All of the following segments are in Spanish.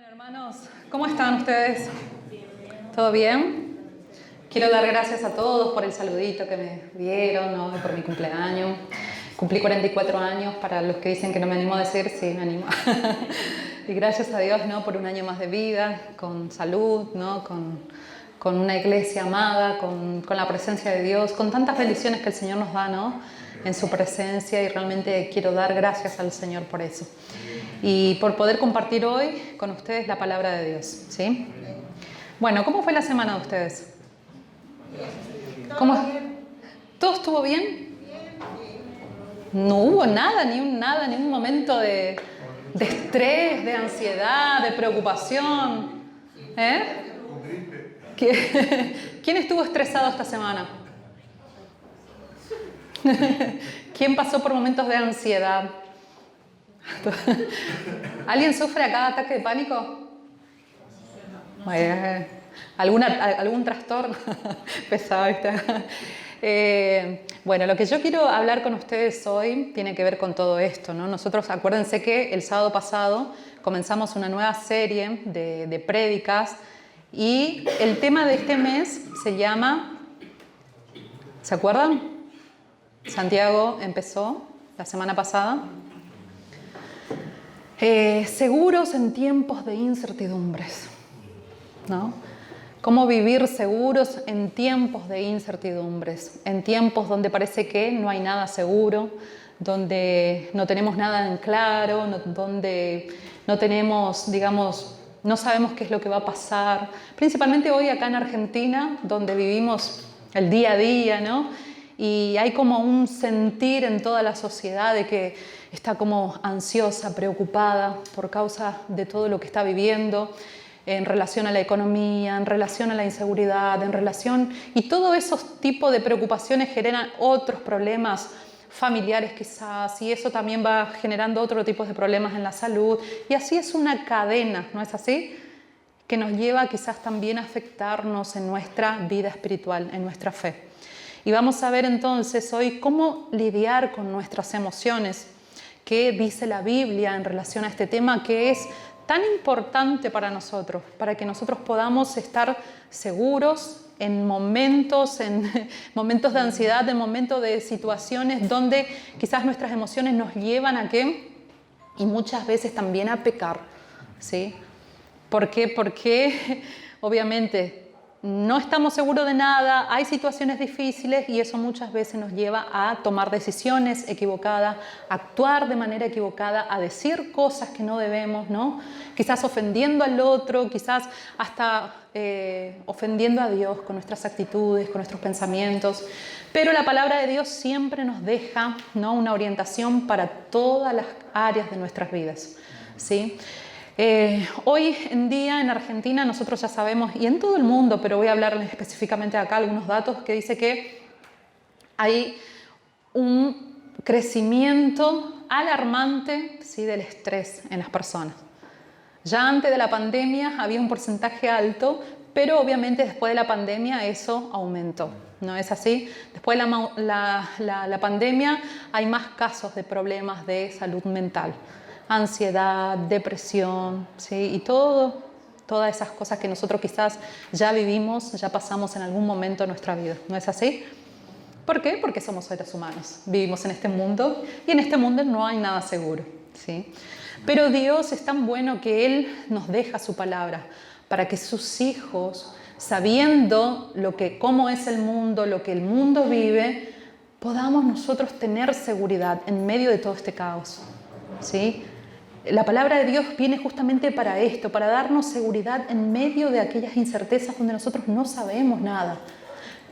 Hermanos, ¿cómo están ustedes? ¿Todo bien? Quiero dar gracias a todos por el saludito que me dieron, ¿no? Por mi cumpleaños. Cumplí 44 años, para los que dicen que no me animo a decir, sí, me animo. Y gracias a Dios, ¿no? Por un año más de vida, con salud, ¿no? Con una iglesia amada, con la presencia de Dios, con tantas bendiciones que el Señor nos da, ¿no? En su presencia, y realmente quiero dar gracias al Señor por eso. Y por poder compartir hoy con ustedes la palabra de Dios, ¿sí? Bueno, ¿cómo fue la semana de ustedes? ¿Cómo? ¿Todo estuvo bien? No hubo nada, ni un momento de estrés, de ansiedad, de preocupación. ¿Quién estuvo estresado esta semana? ¿Quién pasó por momentos de ansiedad? ¿Alguien sufre a cada ataque de pánico? ¿Algún trastorno? Pesado, ¿viste? Bueno, lo que yo quiero hablar con ustedes hoy tiene que ver con todo esto, ¿no? Nosotros, acuérdense que el sábado pasado comenzamos una nueva serie de prédicas y el tema de este mes se llama, ¿se acuerdan? Santiago empezó la semana pasada. Seguros en tiempos de incertidumbres, ¿no? Cómo vivir seguros en tiempos de incertidumbres, en tiempos donde parece que no hay nada seguro, donde no tenemos nada en claro, donde no tenemos, digamos, no sabemos qué es lo que va a pasar. Principalmente hoy acá en Argentina, donde vivimos el día a día, ¿no? Y hay como un sentir en toda la sociedad de que está como ansiosa, preocupada por causa de todo lo que está viviendo en relación a la economía, en relación a la inseguridad, en relación... Y todos esos tipos de preocupaciones generan otros problemas familiares quizás, y eso también va generando otro tipo de problemas en la salud. Y así es una cadena, ¿no es así? Que nos lleva quizás también a afectarnos en nuestra vida espiritual, en nuestra fe. Y vamos a ver entonces hoy cómo lidiar con nuestras emociones, qué dice la Biblia en relación a este tema que es tan importante para nosotros, para que nosotros podamos estar seguros en momentos de ansiedad, en momentos de situaciones donde quizás nuestras emociones nos llevan a qué, y muchas veces también a pecar, ¿sí? ¿Por qué? Porque obviamente no estamos seguros de nada, hay situaciones difíciles y eso muchas veces nos lleva a tomar decisiones equivocadas, a actuar de manera equivocada, a decir cosas que no debemos, ¿no? Quizás ofendiendo al otro, quizás hasta ofendiendo a Dios con nuestras actitudes, con nuestros pensamientos. Pero la palabra de Dios siempre nos deja, ¿no?, una orientación para todas las áreas de nuestras vidas, ¿sí? Hoy en día en Argentina nosotros ya sabemos, y en todo el mundo, pero voy a hablarles específicamente acá algunos datos que dice que hay un crecimiento alarmante, ¿sí?, del estrés en las personas. Ya antes de la pandemia había un porcentaje alto, pero obviamente después de la pandemia eso aumentó, ¿no es así? Después de la pandemia hay más casos de problemas de salud mental. Ansiedad, depresión, ¿sí? Y todas esas cosas que nosotros quizás ya vivimos, ya pasamos en algún momento de nuestra vida, ¿no es así? ¿Por qué? Porque somos seres humanos, vivimos en este mundo y en este mundo no hay nada seguro, ¿sí? Pero Dios es tan bueno que Él nos deja su palabra para que sus hijos, sabiendo cómo es el mundo, lo que el mundo vive, podamos nosotros tener seguridad en medio de todo este caos, ¿sí? La palabra de Dios viene justamente para esto, para darnos seguridad en medio de aquellas incertezas donde nosotros no sabemos nada.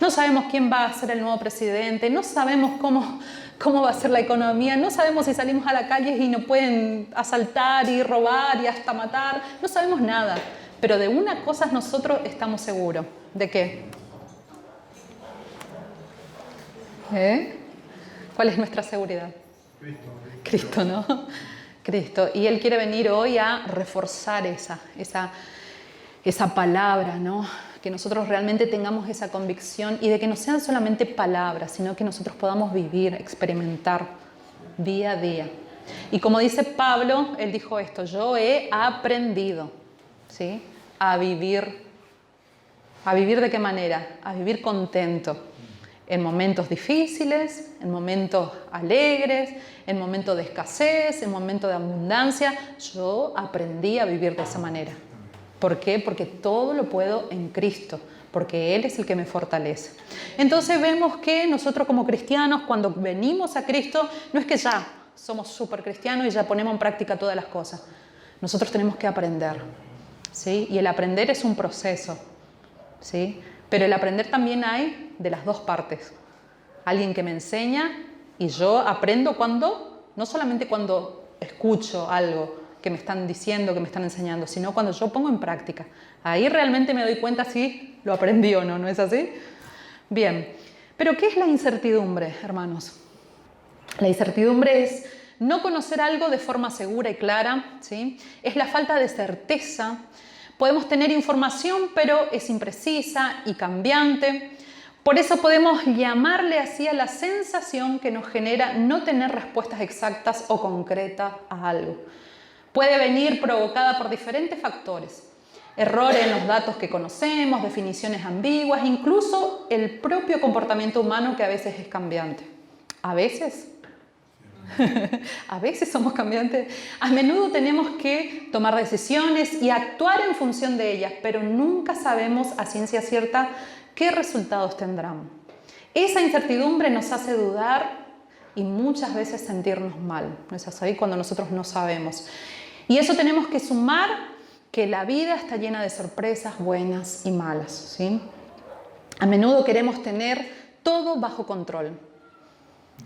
No sabemos quién va a ser el nuevo presidente, no sabemos cómo va a ser la economía, no sabemos si salimos a la calle y nos pueden asaltar y robar y hasta matar, no sabemos nada. Pero de una cosa nosotros estamos seguros. ¿De qué? ¿Cuál es nuestra seguridad? Cristo, ¿no? Cristo. Y Él quiere venir hoy a reforzar esa palabra, ¿no? Que nosotros realmente tengamos esa convicción y de que no sean solamente palabras, sino que nosotros podamos vivir, experimentar día a día. Y como dice Pablo, él dijo esto: yo he aprendido. ¿sí? A vivir. ¿A vivir de qué manera? A vivir contento. En momentos difíciles, en momentos alegres, en momentos de escasez, en momentos de abundancia. Yo aprendí a vivir de esa manera. ¿Por qué? Porque todo lo puedo en Cristo, porque Él es el que me fortalece. Entonces vemos que nosotros como cristianos, cuando venimos a Cristo, no es que ya somos súper cristianos y ya ponemos en práctica todas las cosas. Nosotros tenemos que aprender, ¿sí? Y el aprender es un proceso, ¿sí? Pero el aprender también hay de las dos partes. Alguien que me enseña y yo aprendo cuando, no solamente cuando escucho algo que me están diciendo, que me están enseñando, sino cuando yo pongo en práctica. Ahí realmente me doy cuenta si lo aprendí o no, ¿no es así? Bien, pero ¿qué es la incertidumbre, hermanos? La incertidumbre es no conocer algo de forma segura y clara, ¿sí? Es la falta de certeza. Podemos tener información, pero es imprecisa y cambiante. Por eso podemos llamarle así a la sensación que nos genera no tener respuestas exactas o concretas a algo. Puede venir provocada por diferentes factores. Errores en los datos que conocemos, definiciones ambiguas, incluso el propio comportamiento humano que a veces es cambiante. A veces somos cambiantes. A menudo tenemos que tomar decisiones y actuar en función de ellas, pero nunca sabemos a ciencia cierta qué resultados tendrán. Esa incertidumbre nos hace dudar y muchas veces sentirnos mal. ¿No es así? Cuando nosotros no sabemos. Y eso tenemos que sumar que la vida está llena de sorpresas buenas y malas, ¿sí? A menudo queremos tener todo bajo control.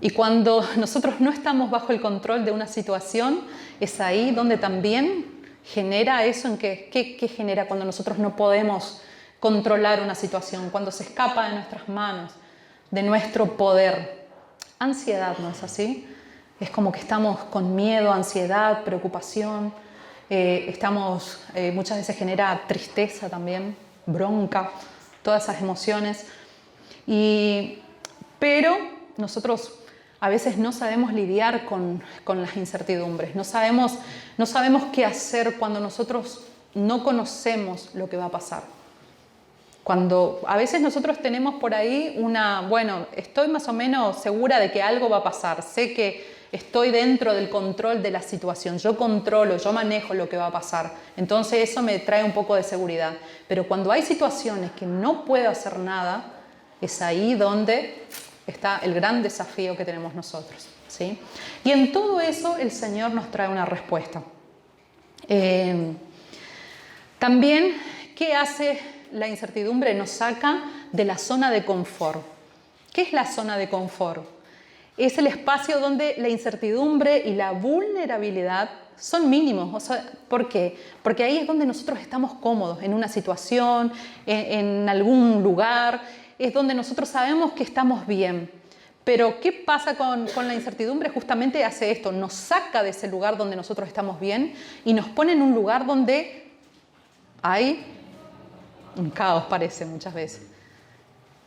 Y cuando nosotros no estamos bajo el control de una situación, es ahí donde también genera eso en ¿qué genera cuando nosotros no podemos controlar una situación? Cuando se escapa de nuestras manos, de nuestro poder. Ansiedad, ¿no es así? Es como que estamos con miedo, ansiedad, preocupación. Muchas veces genera tristeza también, bronca, todas esas emociones. Pero nosotros a veces no sabemos lidiar con las incertidumbres, no sabemos qué hacer cuando nosotros no conocemos lo que va a pasar. Cuando a veces nosotros tenemos por ahí estoy más o menos segura de que algo va a pasar, sé que estoy dentro del control de la situación, yo controlo, yo manejo lo que va a pasar, entonces eso me trae un poco de seguridad. Pero cuando hay situaciones que no puedo hacer nada, es ahí donde está el gran desafío que tenemos nosotros, ¿sí? Y en todo eso el Señor nos trae una respuesta. También, ¿qué hace la incertidumbre? Nos saca de la zona de confort. ¿Qué es la zona de confort? Es el espacio donde la incertidumbre y la vulnerabilidad son mínimos. O sea, ¿por qué? Porque ahí es donde nosotros estamos cómodos, en una situación, en algún lugar, es donde nosotros sabemos que estamos bien. Pero ¿qué pasa con la incertidumbre? Justamente hace esto, nos saca de ese lugar donde nosotros estamos bien y nos pone en un lugar donde hay un caos, parece muchas veces.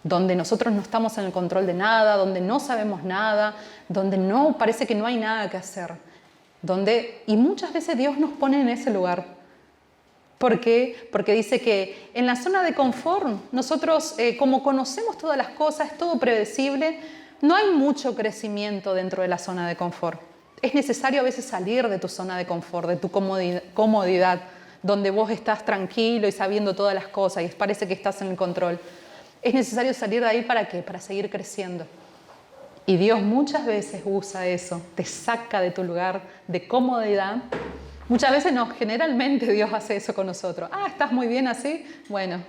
Donde nosotros no estamos en el control de nada, donde no sabemos nada, donde parece que no hay nada que hacer. Y muchas veces Dios nos pone en ese lugar. ¿Por qué? Porque dice que en la zona de confort, nosotros, como conocemos todas las cosas, es todo predecible, no hay mucho crecimiento dentro de la zona de confort. Es necesario a veces salir de tu zona de confort, de tu comodidad, donde vos estás tranquilo y sabiendo todas las cosas y parece que estás en el control. Es necesario salir de ahí ¿para qué? Para seguir creciendo. Y Dios muchas veces usa eso, te saca de tu lugar de comodidad. Muchas veces no, generalmente Dios hace eso con nosotros. ¿Estás muy bien así? Bueno,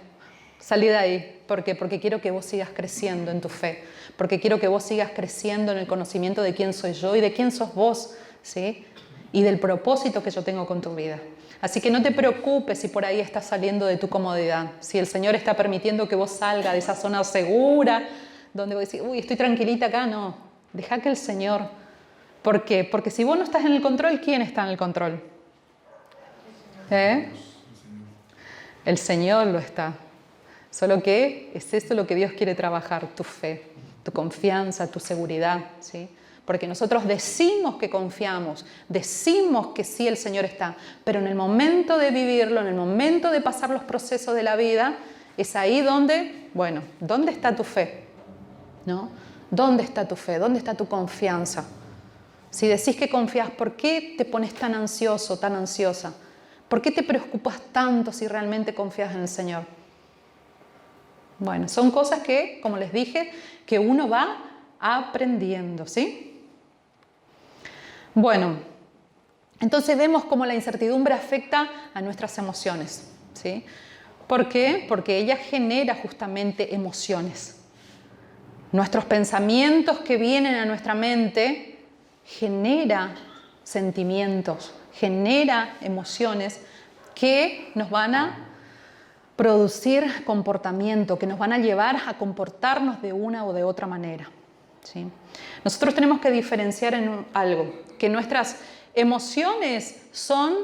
salí de ahí. ¿Por qué? Porque quiero que vos sigas creciendo en tu fe. Porque quiero que vos sigas creciendo en el conocimiento de quién soy yo y de quién sos vos, ¿sí? Y del propósito que yo tengo con tu vida. Así que no te preocupes si por ahí estás saliendo de tu comodidad. Si el Señor está permitiendo que vos salgas de esa zona segura, donde vos decís, estoy tranquilita acá, no. Deja que el Señor... ¿Por qué? Porque si vos no estás en el control, ¿quién está en el control? El Señor lo está. Solo que es eso lo que Dios quiere trabajar, tu fe, tu confianza, tu seguridad, ¿sí? Porque nosotros decimos que confiamos, decimos que sí el Señor está, pero en el momento de vivirlo, en el momento de pasar los procesos de la vida, es ahí donde, bueno, ¿dónde está tu fe? ¿No? ¿Dónde está tu fe? ¿Dónde está tu confianza? Si decís que confías, ¿por qué te pones tan ansioso, tan ansiosa? ¿Por qué te preocupas tanto si realmente confías en el Señor? Bueno, son cosas que, como les dije, que uno va aprendiendo, ¿sí? Bueno, entonces vemos cómo la incertidumbre afecta a nuestras emociones, ¿sí? ¿Por qué? Porque ella genera justamente emociones. Nuestros pensamientos que vienen a nuestra mente genera sentimientos, genera emociones que nos van a producir comportamiento, que nos van a llevar a comportarnos de una o de otra manera, ¿sí? Nosotros tenemos que diferenciar en algo, que nuestras emociones son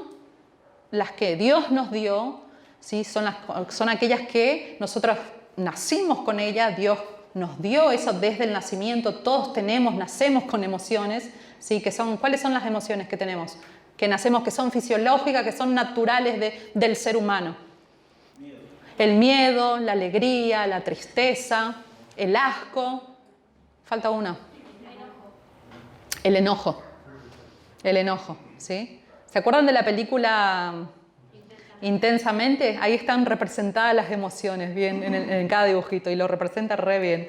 las que Dios nos dio, ¿sí? Son aquellas que nosotros nacimos con ellas, Dios nos dio eso desde el nacimiento, todos nacemos con emociones, ¿sí? ¿Cuáles son las emociones que tenemos? Que nacemos, que son fisiológicas, que son naturales del ser humano. El miedo, la alegría, la tristeza, el asco. Falta una. El enojo. El enojo, ¿sí? ¿Se acuerdan de la película Intensamente? Ahí están representadas las emociones, bien, en cada dibujito, y lo representa re bien.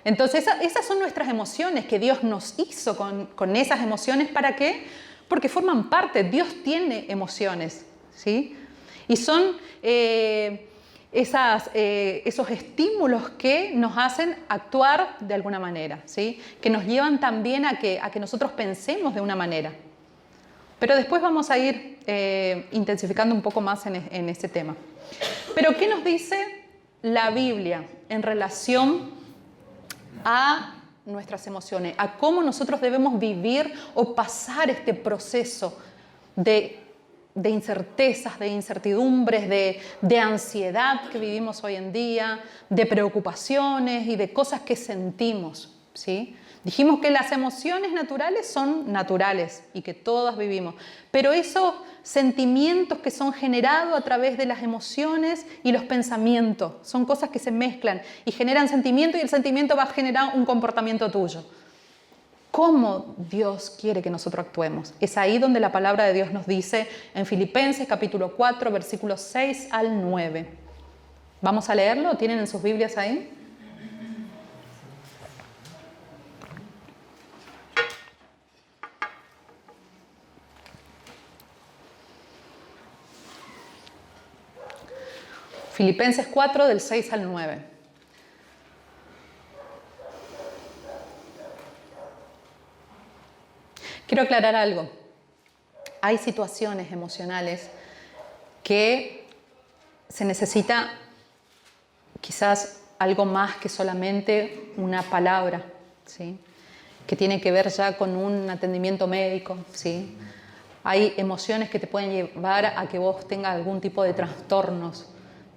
Entonces, esas son nuestras emociones, que Dios nos hizo con esas emociones. ¿Para qué? Porque forman parte. Dios tiene emociones, ¿sí? Y son esos estímulos que nos hacen actuar de alguna manera, ¿sí? Que nos llevan también a que nosotros pensemos de una manera. Pero después vamos a ir intensificando un poco más en este tema. Pero ¿qué nos dice la Biblia en relación a nuestras emociones? A cómo nosotros debemos vivir o pasar este proceso de incertezas, de incertidumbres, de ansiedad que vivimos hoy en día, de preocupaciones y de cosas que sentimos, ¿sí? Dijimos que las emociones naturales son naturales y que todas vivimos, pero esos sentimientos que son generados a través de las emociones y los pensamientos son cosas que se mezclan y generan sentimiento, y el sentimiento va a generar un comportamiento tuyo. ¿Cómo Dios quiere que nosotros actuemos? Es ahí donde la palabra de Dios nos dice en Filipenses capítulo 4, versículos 6 al 9. ¿Vamos a leerlo? ¿Tienen en sus Biblias ahí? Filipenses 4, del 6 al 9. Quiero aclarar algo. Hay situaciones emocionales que se necesita quizás algo más que solamente una palabra, ¿sí? Que tiene que ver ya con un atendimiento médico, ¿sí? Hay emociones que te pueden llevar a que vos tengas algún tipo de trastornos,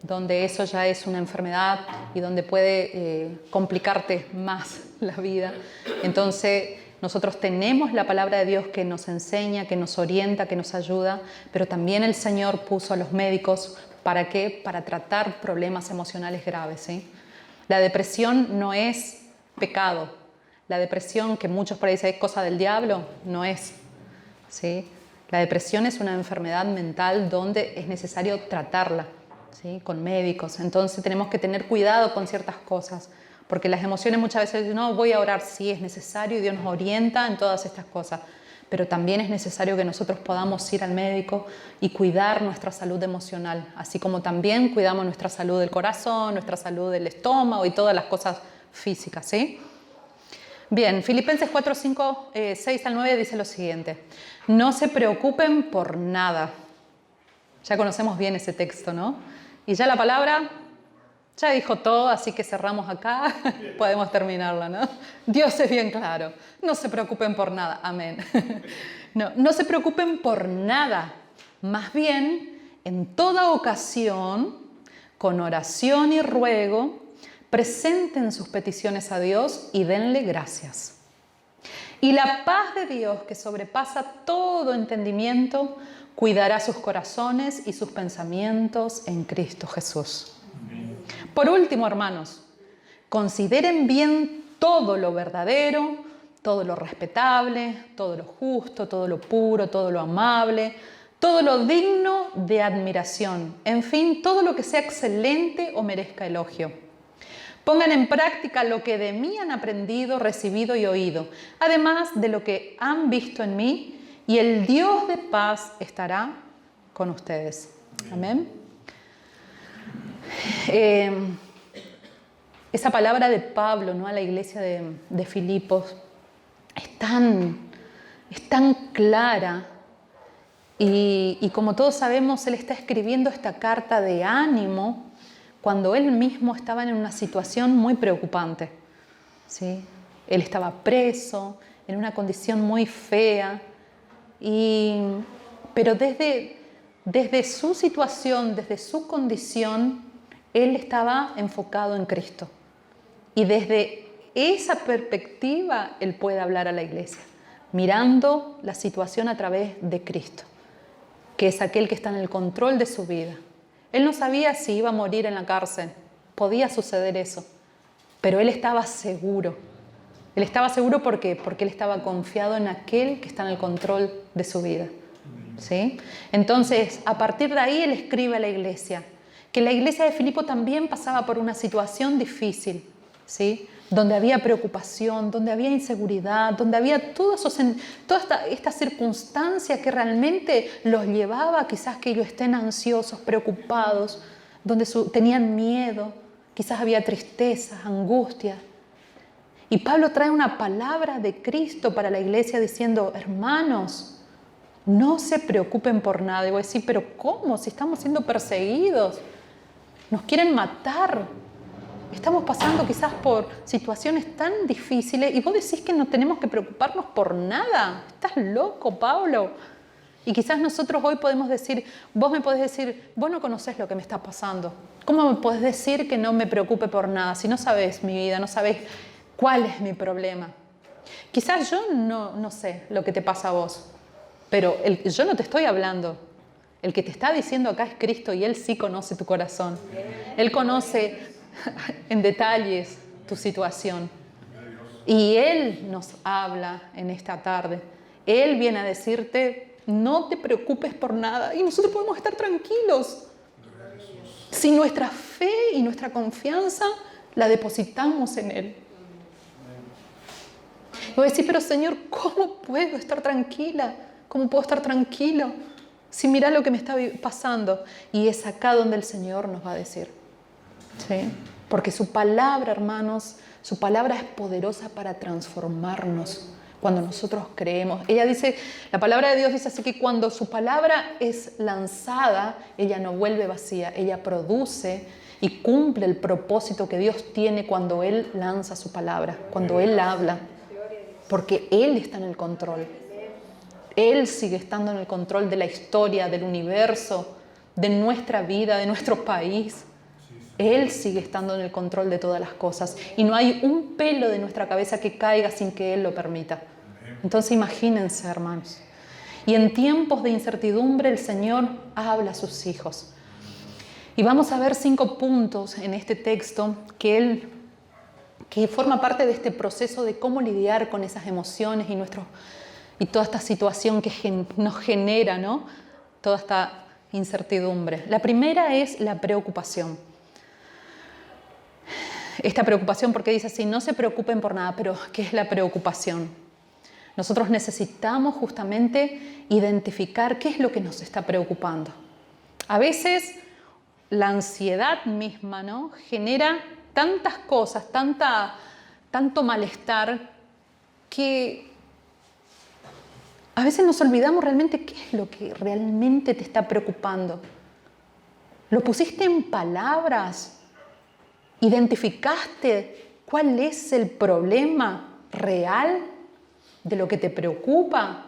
donde eso ya es una enfermedad y donde puede complicarte más la vida. Entonces, nosotros tenemos la palabra de Dios que nos enseña, que nos orienta, que nos ayuda, pero también el Señor puso a los médicos, ¿para qué? Para tratar problemas emocionales graves, ¿sí? La depresión no es pecado. La depresión, que muchos por ahí dicen es cosa del diablo, no es, ¿sí? La depresión es una enfermedad mental donde es necesario tratarla, ¿sí? Con médicos. Entonces tenemos que tener cuidado con ciertas cosas, porque las emociones muchas veces dicen, no, voy a orar, sí es necesario y Dios nos orienta en todas estas cosas, pero también es necesario que nosotros podamos ir al médico y cuidar nuestra salud emocional, así como también cuidamos nuestra salud del corazón, nuestra salud del estómago y todas las cosas físicas, ¿sí? Bien, Filipenses 4, 5, 6 al 9 dice lo siguiente: no se preocupen por nada. Ya conocemos bien ese texto, ¿no? Y ya la palabra ya dijo todo, así que cerramos acá, podemos terminarla, ¿no? Dios es bien claro, no se preocupen por nada, amén. No se preocupen por nada, más bien, en toda ocasión, con oración y ruego, presenten sus peticiones a Dios y denle gracias. Y la paz de Dios, que sobrepasa todo entendimiento, cuidará sus corazones y sus pensamientos en Cristo Jesús. Por último, hermanos, consideren bien todo lo verdadero, todo lo respetable, todo lo justo, todo lo puro, todo lo amable, todo lo digno de admiración, en fin, todo lo que sea excelente o merezca elogio. Pongan en práctica lo que de mí han aprendido, recibido y oído, además de lo que han visto en mí, y el Dios de paz estará con ustedes. Amén. Esa palabra de Pablo, ¿no?, a la iglesia de Filipos es tan clara y como todos sabemos, él está escribiendo esta carta de ánimo cuando él mismo estaba en una situación muy preocupante, ¿sí? Él estaba preso, en una condición muy fea, pero desde su situación, desde su condición, él estaba enfocado en Cristo. Y desde esa perspectiva él puede hablar a la iglesia, mirando la situación a través de Cristo, que es aquel que está en el control de su vida. Él no sabía si iba a morir en la cárcel, podía suceder eso, pero él estaba seguro. Él estaba seguro porque él estaba confiado en aquel que está en el control de su vida, ¿sí? Entonces, a partir de ahí él escribe a la iglesia, que la iglesia de Filipo también pasaba por una situación difícil, ¿sí?, donde había preocupación, donde había inseguridad, donde había toda esta circunstancia que realmente los llevaba quizás que ellos estén ansiosos, preocupados, donde tenían miedo, quizás había tristeza, angustia. Y Pablo trae una palabra de Cristo para la iglesia diciendo, hermanos, no se preocupen por nada. Y voy a decir, pero ¿cómo? Si estamos siendo perseguidos, nos quieren matar. Estamos pasando quizás por situaciones tan difíciles y vos decís que no tenemos que preocuparnos por nada. Estás loco, Pablo. Y quizás nosotros hoy podemos decir, vos me podés decir, vos no conocés lo que me está pasando. ¿Cómo me podés decir que no me preocupe por nada si no sabés mi vida, no sabés cuál es mi problema? Quizás yo no sé lo que te pasa a vos, pero yo no te estoy hablando. El que te está diciendo acá es Cristo y Él sí conoce tu corazón. Él conoce en detalles tu situación. Y Él nos habla en esta tarde. Él viene a decirte, no te preocupes por nada. Y nosotros podemos estar tranquilos si nuestra fe y nuestra confianza la depositamos en Él. Voy a decir, pero Señor, ¿cómo puedo estar tranquila? ¿Cómo puedo estar tranquilo si mira lo que me está pasando? Y es acá donde el Señor nos va a decir, ¿sí? Porque su palabra, hermanos, su palabra es poderosa para transformarnos cuando nosotros creemos. Ella dice, la palabra de Dios dice así que cuando su palabra es lanzada, ella no vuelve vacía, ella produce y cumple el propósito que Dios tiene cuando Él lanza su palabra, cuando Él habla, porque Él está en el control. Él sigue estando en el control de la historia, del universo, de nuestra vida, de nuestro país. Él sigue estando en el control de todas las cosas y no hay un pelo de nuestra cabeza que caiga sin que Él lo permita. Entonces imagínense, hermanos. Y en tiempos de incertidumbre el Señor habla a sus hijos. Y vamos a ver 5 puntos en este texto que forma parte de este proceso de cómo lidiar con esas emociones y toda esta situación que nos genera, ¿no?, toda esta incertidumbre. La primera es la preocupación. Esta preocupación, porque dice así, no se preocupen por nada, pero ¿qué es la preocupación? Nosotros necesitamos justamente identificar qué es lo que nos está preocupando. A veces la ansiedad misma, ¿no?, genera tantas cosas, tanto malestar, que a veces nos olvidamos realmente qué es lo que realmente te está preocupando. ¿Lo pusiste en palabras? ¿Identificaste cuál es el problema real de lo que te preocupa?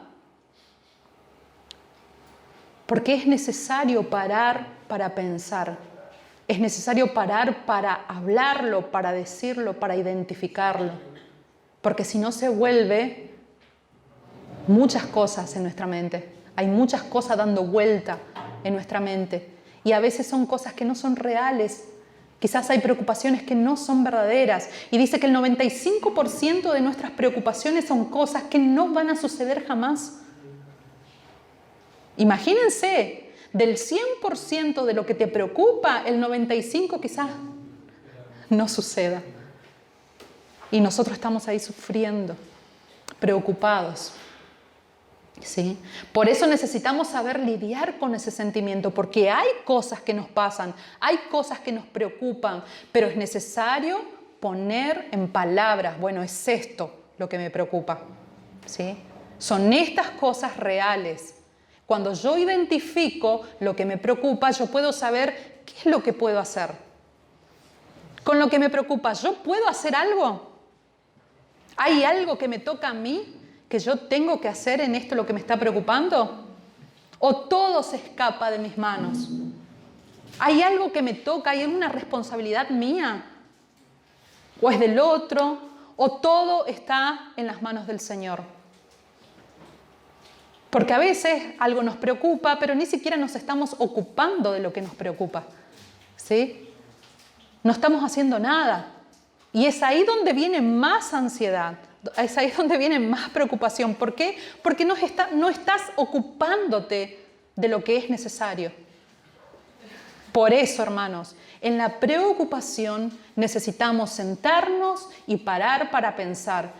Porque es necesario parar para pensar. Es necesario parar para hablarlo, para decirlo, para identificarlo. Porque si no se vuelve muchas cosas en nuestra mente. Hay muchas cosas dando vuelta en nuestra mente. Y a veces son cosas que no son reales. Quizás hay preocupaciones que no son verdaderas. Y dice que el 95% de nuestras preocupaciones son cosas que no van a suceder jamás. Imagínense, del 100% de lo que te preocupa, el 95% quizás no suceda. Y nosotros estamos ahí sufriendo, preocupados. ¿Sí? Por eso necesitamos saber lidiar con ese sentimiento, porque hay cosas que nos pasan, hay cosas que nos preocupan, pero es necesario poner en palabras, bueno, es esto lo que me preocupa. ¿Sí? Son estas cosas reales. Cuando yo identifico lo que me preocupa, yo puedo saber qué es lo que puedo hacer. Con lo que me preocupa, ¿yo puedo hacer algo? ¿Hay algo que me toca a mí que yo tengo que hacer en esto lo que me está preocupando? ¿O todo se escapa de mis manos? ¿Hay algo que me toca? ¿Hay alguna responsabilidad mía? ¿O es del otro? ¿O todo está en las manos del Señor? Porque a veces algo nos preocupa, pero ni siquiera nos estamos ocupando de lo que nos preocupa. ¿Sí? No estamos haciendo nada. Y es ahí donde viene más ansiedad. Es ahí donde viene más preocupación. ¿Por qué? Porque no estás ocupándote de lo que es necesario. Por eso, hermanos, en la preocupación necesitamos sentarnos y parar para pensar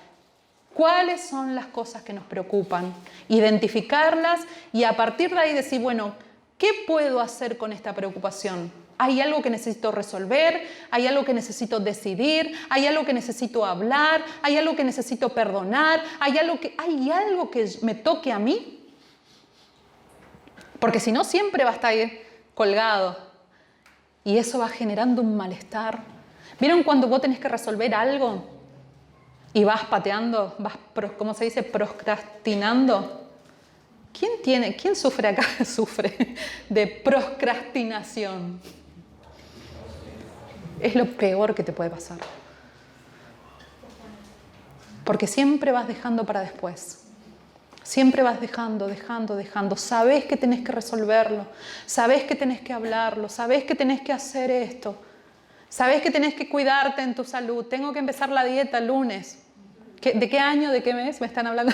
cuáles son las cosas que nos preocupan, identificarlas y a partir de ahí decir, bueno, ¿qué puedo hacer con esta preocupación? ¿Hay algo que necesito resolver? ¿Hay algo que necesito decidir? ¿Hay algo que necesito hablar? ¿Hay algo que necesito perdonar? ¿Hay algo que me toque a mí? Porque si no, siempre va a estar ahí colgado. Y eso va generando un malestar. ¿Vieron cuando vos tenés que resolver algo y vas pateando, ¿cómo se dice? Procrastinando. ¿Quién sufre acá? Sufre de procrastinación. Es lo peor que te puede pasar. Porque siempre vas dejando para después. Siempre vas dejando. Sabés que tenés que resolverlo. Sabés que tenés que hablarlo. Sabés que tenés que hacer esto. Sabés que tenés que cuidarte en tu salud. Tengo que empezar la dieta el lunes. ¿De qué año, de qué mes me están hablando?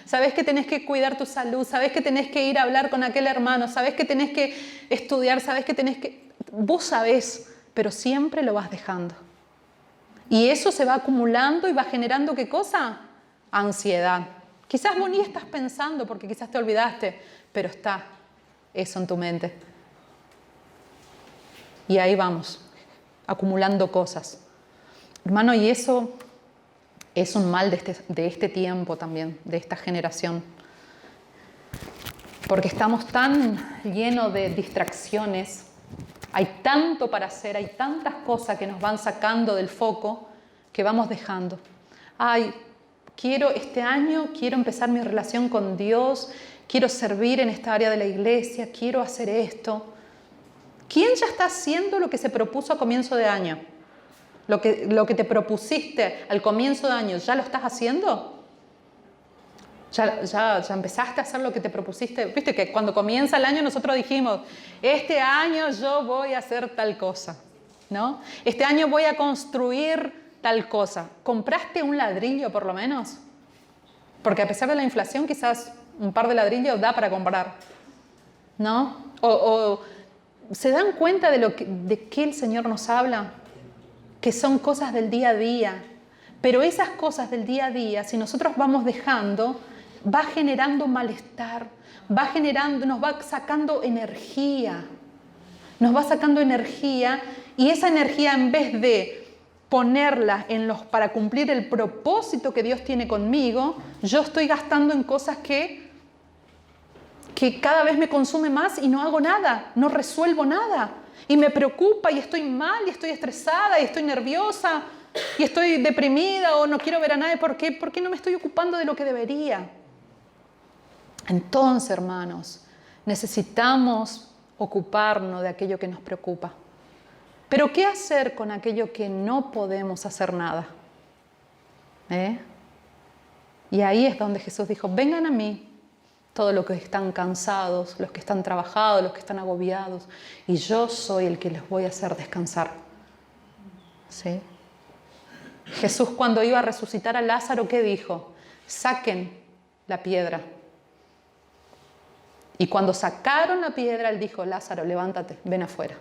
Sabés que tenés que cuidar tu salud. Sabés que tenés que ir a hablar con aquel hermano. Sabés que tenés que estudiar. Sabés que tenés que... Vos sabés, pero siempre lo vas dejando. Y eso se va acumulando y va generando, ¿qué cosa? Ansiedad. Quizás vos ni estás pensando porque quizás te olvidaste, pero está eso en tu mente. Y ahí vamos, acumulando cosas. Hermano, y eso es un mal de este tiempo también, de esta generación. Porque estamos tan llenos de distracciones, hay tanto para hacer, hay tantas cosas que nos van sacando del foco que vamos dejando. Este año quiero empezar mi relación con Dios, quiero servir en esta área de la iglesia, quiero hacer esto. ¿Quién ya está haciendo lo que se propuso a comienzo de año? Lo que te propusiste al comienzo de año, ¿ya lo estás haciendo? ¿Ya empezaste a hacer lo que te propusiste? Viste que cuando comienza el año nosotros dijimos, este año yo voy a hacer tal cosa, ¿no? Este año voy a construir tal cosa. ¿Compraste un ladrillo por lo menos? Porque a pesar de la inflación quizás un par de ladrillos da para comprar, ¿no? O ¿se dan cuenta de qué el Señor nos habla? Que son cosas del día a día. Pero esas cosas del día a día, si nosotros vamos dejando, va generando malestar, nos va sacando energía. Nos va sacando energía y esa energía en vez de ponerla para cumplir el propósito que Dios tiene conmigo, yo estoy gastando en cosas que cada vez me consume más y no hago nada, no resuelvo nada. Y me preocupa y estoy mal y estoy estresada y estoy nerviosa y estoy deprimida o no quiero ver a nadie. ¿Por qué? Porque no me estoy ocupando de lo que debería. Entonces, hermanos, necesitamos ocuparnos de aquello que nos preocupa. Pero ¿qué hacer con aquello que no podemos hacer nada? Y ahí es donde Jesús dijo, vengan a mí, todos los que están cansados, los que están trabajados, los que están agobiados, y yo soy el que les voy a hacer descansar. ¿Sí? Jesús, cuando iba a resucitar a Lázaro, ¿qué dijo? Saquen la piedra. Y cuando sacaron la piedra, él dijo, Lázaro, levántate, ven afuera.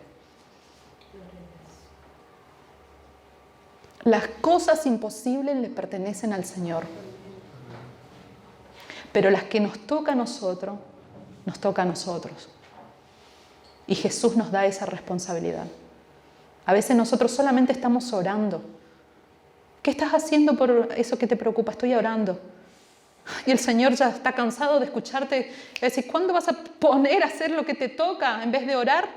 Las cosas imposibles le pertenecen al Señor. Pero las que nos toca a nosotros, nos toca a nosotros. Y Jesús nos da esa responsabilidad. A veces nosotros solamente estamos orando. ¿Qué estás haciendo por eso que te preocupa? Estoy orando. Y el Señor ya está cansado de escucharte. Es decir, ¿cuándo vas a poner a hacer lo que te toca en vez de orar?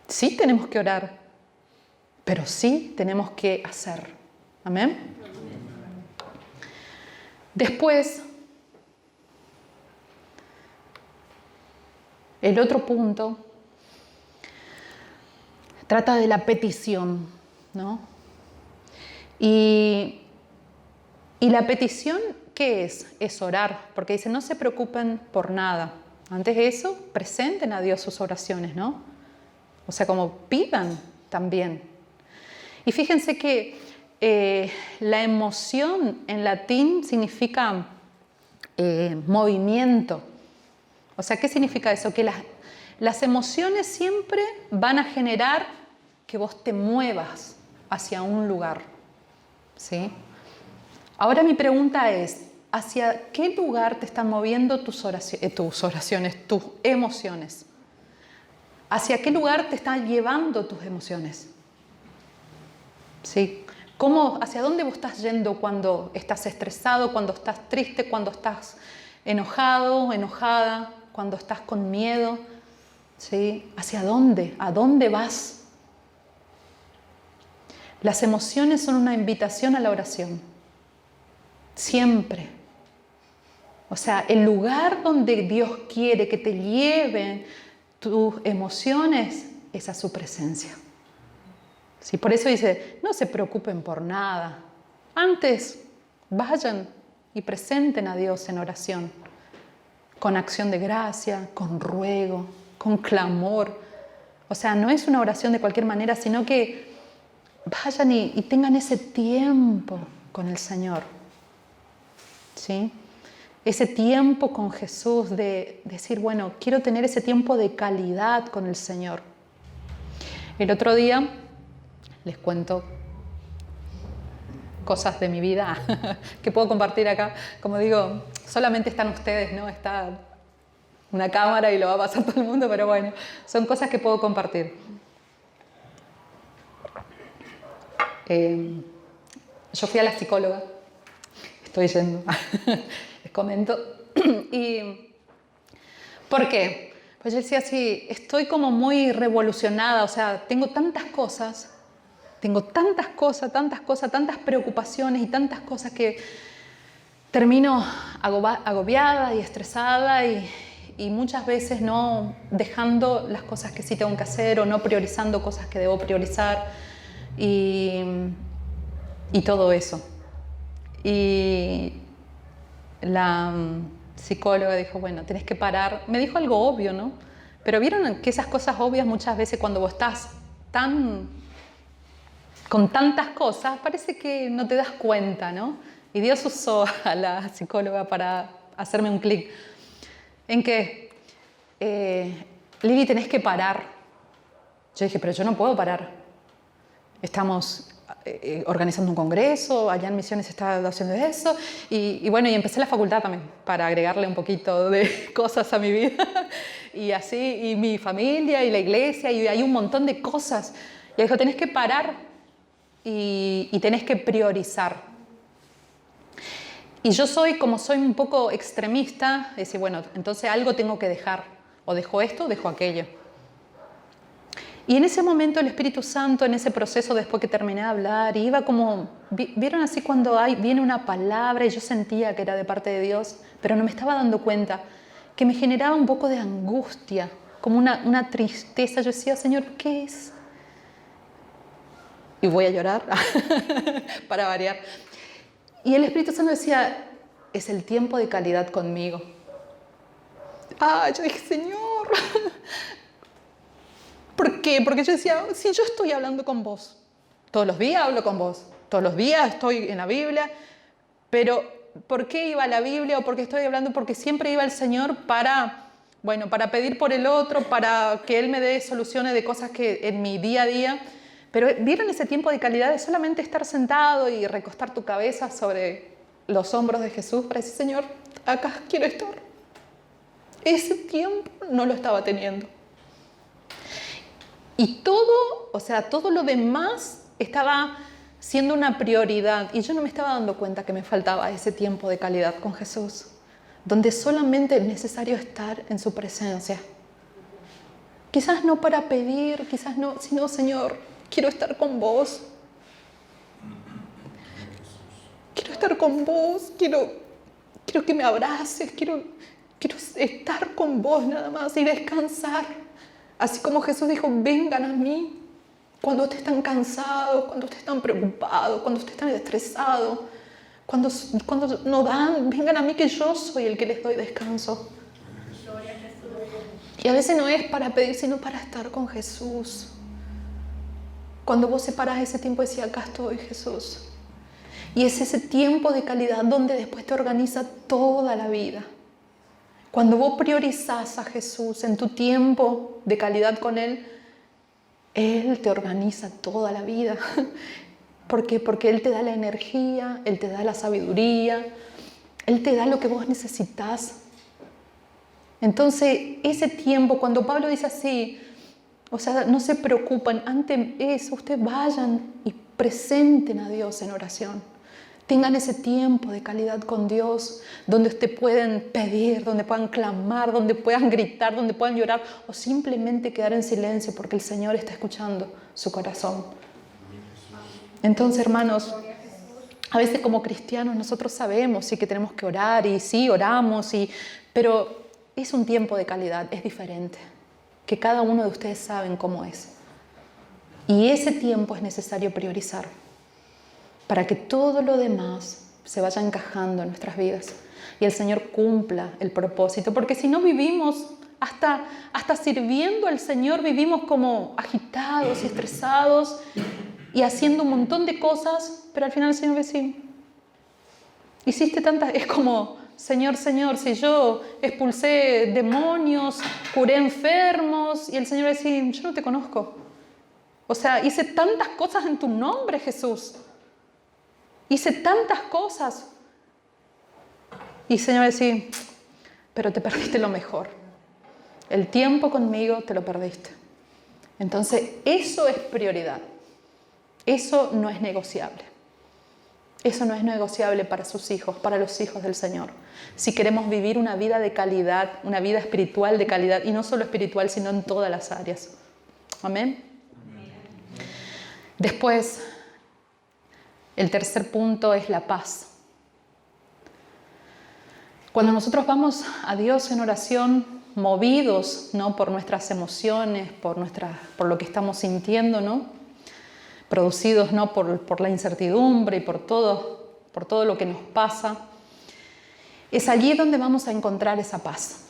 Sí tenemos que orar, pero sí tenemos que hacer. Amén. Después, el otro punto trata de la petición, ¿no? Y la petición, ¿qué es? Es orar, porque dice, no se preocupen por nada. Antes de eso, presenten a Dios sus oraciones, ¿no? O sea, como pidan también. Y fíjense que la emoción en latín significa movimiento. O sea, ¿qué significa eso? Que las emociones siempre van a generar que vos te muevas hacia un lugar. ¿Sí? Ahora mi pregunta es, ¿hacia qué lugar te están moviendo tus oraciones, tus emociones? ¿Hacia qué lugar te están llevando tus emociones? ¿Sí? ¿Hacia dónde vos estás yendo cuando estás estresado, cuando estás triste, cuando estás enojado, enojada, cuando estás con miedo? ¿Sí? ¿Hacia dónde? ¿A dónde vas? Las emociones son una invitación a la oración. Siempre. O sea, el lugar donde Dios quiere que te lleven tus emociones es a su presencia. ¿Sí? Por eso dice, no se preocupen por nada. Antes, vayan y presenten a Dios en oración. Con acción de gracia, con ruego, con clamor. O sea, no es una oración de cualquier manera, sino que vayan y tengan ese tiempo con el Señor. ¿Sí? Ese tiempo con Jesús de decir, bueno, quiero tener ese tiempo de calidad con el Señor. El otro día les cuento cosas de mi vida que puedo compartir acá. Como digo, solamente están ustedes, ¿no? Está una cámara y lo va a pasar todo el mundo, pero bueno, son cosas que puedo compartir. Yo fui a la psicóloga. Estoy yendo, les comento. ¿Y por qué? Pues yo decía así, estoy como muy revolucionada, o sea, tengo tantas cosas, tantas preocupaciones y tantas cosas que termino agobiada y estresada y muchas veces no dejando las cosas que sí tengo que hacer o no priorizando cosas que debo priorizar y todo eso. Y la psicóloga dijo, bueno, tenés que parar. Me dijo algo obvio, ¿no? Pero vieron que esas cosas obvias muchas veces cuando vos estás con tantas cosas, parece que no te das cuenta, ¿no? Y Dios usó a la psicóloga para hacerme un clic. En que, Lili, tenés que parar. Yo dije, pero yo no puedo parar. Estamos organizando un congreso, allá en Misiones se está haciendo eso, y bueno, y empecé la facultad también, para agregarle un poquito de cosas a mi vida, y así, y mi familia, y la iglesia, y hay un montón de cosas. Y dijo, tenés que parar, y tenés que priorizar. Y yo como soy un poco extremista, decir, bueno, entonces algo tengo que dejar, o dejo esto, o dejo aquello. Y en ese momento el Espíritu Santo, en ese proceso después que terminé de hablar, iba como, ¿vieron así cuando viene una palabra y yo sentía que era de parte de Dios, pero no me estaba dando cuenta, que me generaba un poco de angustia, como una tristeza? Yo decía, Señor, ¿qué es? Y voy a llorar, para variar. Y el Espíritu Santo decía, es el tiempo de calidad conmigo. Yo dije, Señor, ¿por qué? Porque yo decía, si yo estoy hablando con vos, todos los días hablo con vos, todos los días estoy en la Biblia, pero ¿por qué iba a la Biblia o por qué estoy hablando? Porque siempre iba el Señor para pedir por el otro, para que Él me dé soluciones de cosas que en mi día a día. Pero ¿vieron ese tiempo de calidad de solamente estar sentado y recostar tu cabeza sobre los hombros de Jesús para decir, Señor, acá quiero estar? Ese tiempo no lo estaba teniendo. Y todo lo demás estaba siendo una prioridad. Y yo no me estaba dando cuenta que me faltaba ese tiempo de calidad con Jesús, donde solamente es necesario estar en su presencia. Quizás no para pedir, quizás no, sino, Señor, quiero estar con vos. Quiero estar con vos, quiero que me abraces, quiero estar con vos nada más y descansar. Así como Jesús dijo, vengan a mí cuando ustedes están cansados, cuando ustedes están preocupados, cuando ustedes están estresados, cuando no dan, vengan a mí que yo soy el que les doy descanso. Y a veces no es para pedir, sino para estar con Jesús. Cuando vos separás ese tiempo y decís, acá estoy, Jesús. Y es ese tiempo de calidad donde después te organiza toda la vida. Cuando vos priorizás a Jesús en tu tiempo de calidad con Él, Él te organiza toda la vida. ¿Por qué? Porque Él te da la energía, Él te da la sabiduría, Él te da lo que vos necesitas. Entonces, ese tiempo, cuando Pablo dice así, no se preocupen, ante eso, ustedes vayan y presenten a Dios en oración. Tengan ese tiempo de calidad con Dios, donde ustedes pueden pedir, donde puedan clamar, donde puedan gritar, donde puedan llorar, o simplemente quedar en silencio porque el Señor está escuchando su corazón. Entonces, hermanos, a veces como cristianos nosotros sabemos sí que tenemos que orar y sí, oramos, pero es un tiempo de calidad, es diferente, que cada uno de ustedes saben cómo es. Y ese tiempo es necesario priorizar para que todo lo demás se vaya encajando en nuestras vidas y el Señor cumpla el propósito. Porque si no vivimos, hasta sirviendo al Señor, vivimos como agitados y estresados y haciendo un montón de cosas, pero al final el Señor dice, hiciste tantas, es como, Señor, si yo expulsé demonios, curé enfermos, y el Señor va a decir, yo no te conozco. Hice tantas cosas en tu nombre, Jesús. Hice tantas cosas. Y el Señor va a decir, pero te perdiste lo mejor. El tiempo conmigo te lo perdiste. Entonces, eso es prioridad. Eso no es negociable. Eso no es negociable para sus hijos, para los hijos del Señor. Si queremos vivir una vida de calidad, una vida espiritual de calidad, y no solo espiritual, sino en todas las áreas. Amén. Después, el tercer punto es la paz. Cuando nosotros vamos a Dios en oración, movidos, ¿no?, por nuestras emociones, por lo que estamos sintiendo, ¿no?, producidos, ¿no?, por la incertidumbre y por todo lo que nos pasa, es allí donde vamos a encontrar esa paz.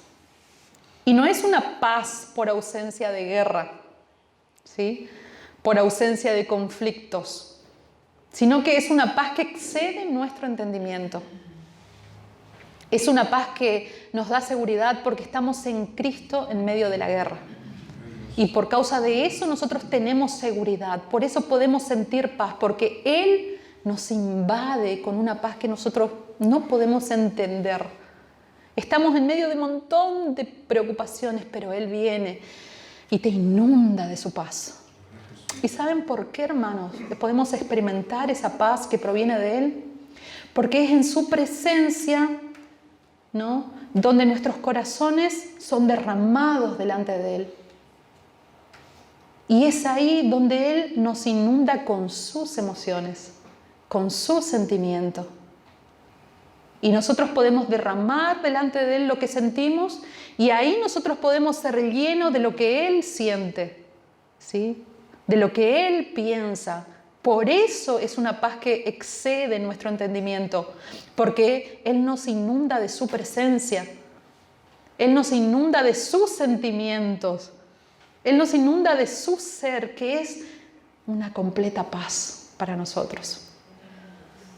Y no es una paz por ausencia de guerra, ¿sí?, por ausencia de conflictos, sino que es una paz que excede nuestro entendimiento. Es una paz que nos da seguridad porque estamos en Cristo en medio de la guerra. Y por causa de eso nosotros tenemos seguridad. Por eso podemos sentir paz, porque Él nos invade con una paz que nosotros no podemos entender. Estamos en medio de un montón de preocupaciones, pero Él viene y te inunda de su paz. ¿Y saben por qué, hermanos, podemos experimentar esa paz que proviene de Él? Porque es en su presencia, ¿no?, donde nuestros corazones son derramados delante de Él. Y es ahí donde Él nos inunda con sus emociones, con su sentimiento. Y nosotros podemos derramar delante de Él lo que sentimos y ahí nosotros podemos ser llenos de lo que Él siente, ¿sí?, de lo que Él piensa Por eso es una paz que excede nuestro entendimiento, porque Él nos inunda de su presencia, Él nos inunda de sus sentimientos, Él nos inunda de su ser, que es una completa paz para nosotros.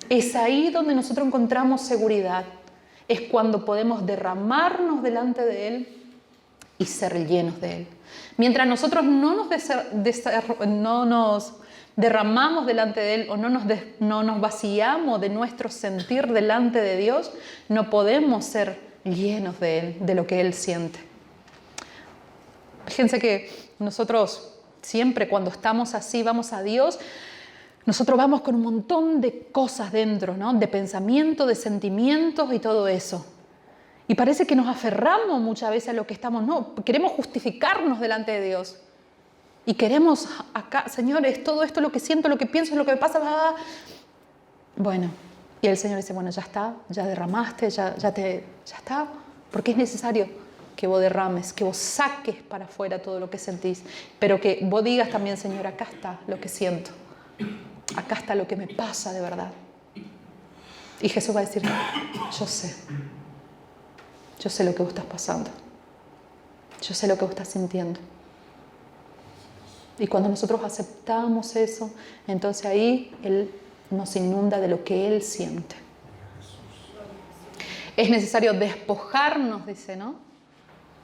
Es ahí donde nosotros encontramos seguridad, es cuando podemos derramarnos delante de Él y ser llenos de Él. Mientras nosotros no nos derramamos delante de Él o no nos vaciamos de nuestro sentir delante de Dios, no podemos ser llenos de Él, de lo que Él siente. Fíjense que nosotros siempre cuando estamos así, vamos a Dios, nosotros vamos con un montón de cosas dentro, ¿no? De pensamientos, de sentimientos y todo eso. Y parece que nos aferramos muchas veces a lo que estamos, no, queremos justificarnos delante de Dios. Y queremos acá, Señor, es todo esto lo que siento, lo que pienso, lo que me pasa. Bueno, y el Señor dice, bueno, ya está, ya derramaste, ya está. Porque es necesario que vos derrames, que vos saques para afuera todo lo que sentís. Pero que vos digas también, Señor, acá está lo que siento. Acá está lo que me pasa de verdad. Y Jesús va a decir, yo sé. Yo sé lo que vos estás pasando. Yo sé lo que vos estás sintiendo. Y cuando nosotros aceptamos eso, entonces ahí Él nos inunda de lo que Él siente. Es necesario despojarnos, dice, ¿no?